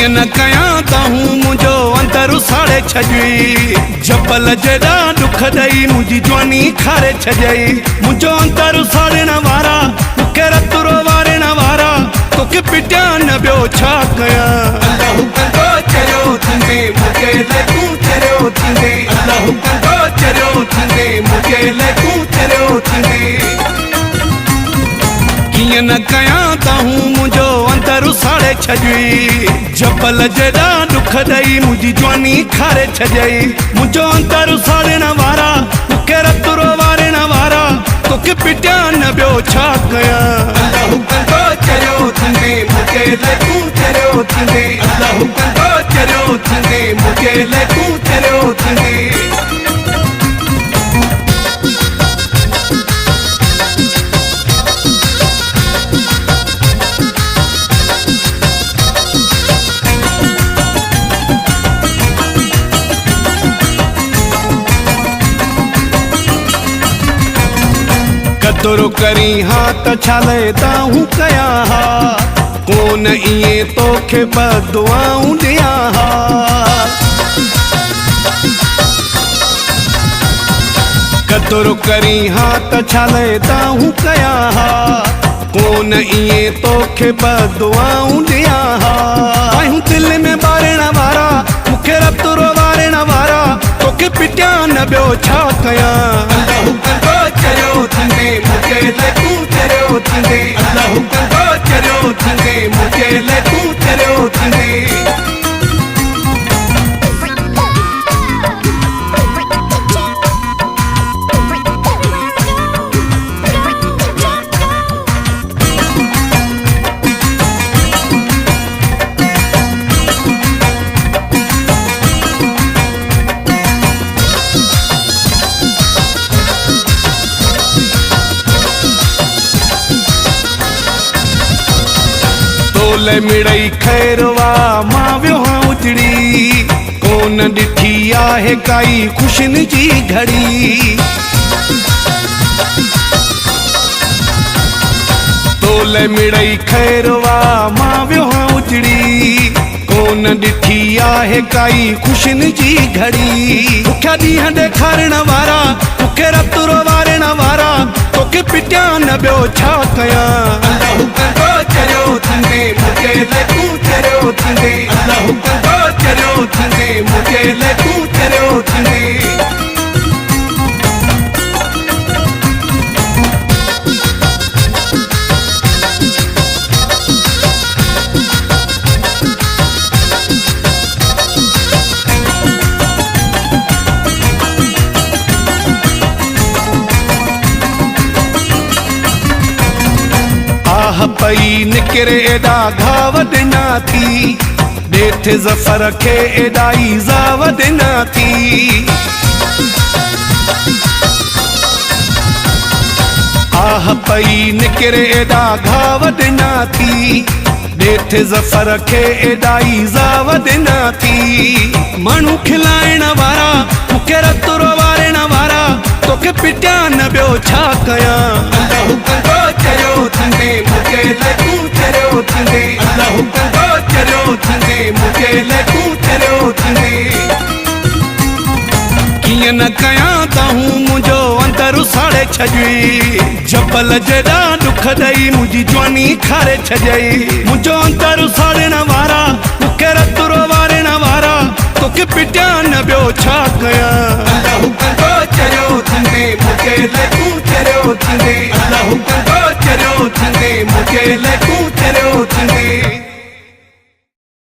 कीअं न कयां त हूं मुंहिंजो अंदरु साड़े छॾी जबल जेॾा दुख ॾेई मुंहिंजी जवानी खारे छॾई मुंहिंजो अंदरु साड़ण वारा मूंखे रतुरो वारण वारा तोखे पिटिया न ॿियो छा कयां अल्लाह कंदो चरियो थींदे मूंखे लॻूं चरियो थींदे अल्लाह कंदो चरियो थींदे मूंखे लॻूं चरियो थींदे कीअं न कयां त हूं मुंहिंजो अंदरु साड़े छॾी जबल जेॾा दुख ॾेई मुंहिंजी जवानी खारे छॾई मुंहिंजो अंदरु साड़ण वारा मूंखे रतुरो वारण वारा तोखे पिटिया न ॿियो छा कयां अल्लाह कंदो चरियो थींदे मूंखे लॻूं चरियो थींदे अल्लाह कंदो चरियो थींदे मूंखे लॻूं चरियो थींदे कतरो करी हा त छाले ताहूं कया हा कोन इएं तोखे बदुआऊं ॾियां हा कतरो करी हा त छाले ताहूं कया हा कोन इएं तोखे बदुआऊं ॾियां हा आहियूं दिल में ॿारण वारा मूंखे रतुरो वारण वारा तोखे पिटिया न ॿियो छा कयां अल्लाह कंदो चरियो थींदे मूंखे लॻूं चरियो थींदे अल्लाह कंदो चरियो थींदे मूंखे लॻूं चरियो थींदे तोले मिड़ई खैरवा मां वियो उजड़ी कोन ॾिठी आहे काई ख़ुशियुनि जी घड़ी तोले मिड़ई खैरवा मां वियो उजड़ी कोन ॾिठी आहे काई ख़ुशियुनि जी घड़ी मूंखे ॾींहं ॾेखारण वारा मूंखे रतुरो वारण वारा तोखे पिटिया न ॿियो छा कयां अल्लाह कंदो चरियो थींदे मूंखे लॻूं चरियो थींदे अल्लाह कंदो चरियो थींदे मूंखे लॻूं चरियो थींदे पई निकिरे एॾा घाव ॾिना थी ॾेठ ज़फ़र खे एॾा ई ज़ाव ॾिना थी आह पई निकिरे एॾा घाव ॾिना थी ॾेठ ज़फ़र खे एॾा ई ज़ाव ॾिना थी माण्हू खिलाइण वारा मूंखे रतुरो वारण वारा तोखे पिटिया न ॿियो छा कयां अल्लाह कंदो चरियो थींदे मूंखे लॻूं चरियो थींदे अल्लाह कंदो चरियो थींदे मूंखे लॻूं चरियो थींदे कीअं न कयां त हूं मुंहिंजो अंदरु साड़े छॾी जबल जेॾा दुख ॾेई मुंहिंजी जवानी खारे छॾई मुंहिंजो अंदरु साड़ण वारा मूंखे रतुरो वारण वारा तोखे पिटिया न ॿियो छा कयां अल्लाह कंदो चरियो थींदे मूंखे लॻूं चरियो थींदे अल्लाह कंदो चरियो थींदे मूंखे लॻूं चरियो थींदे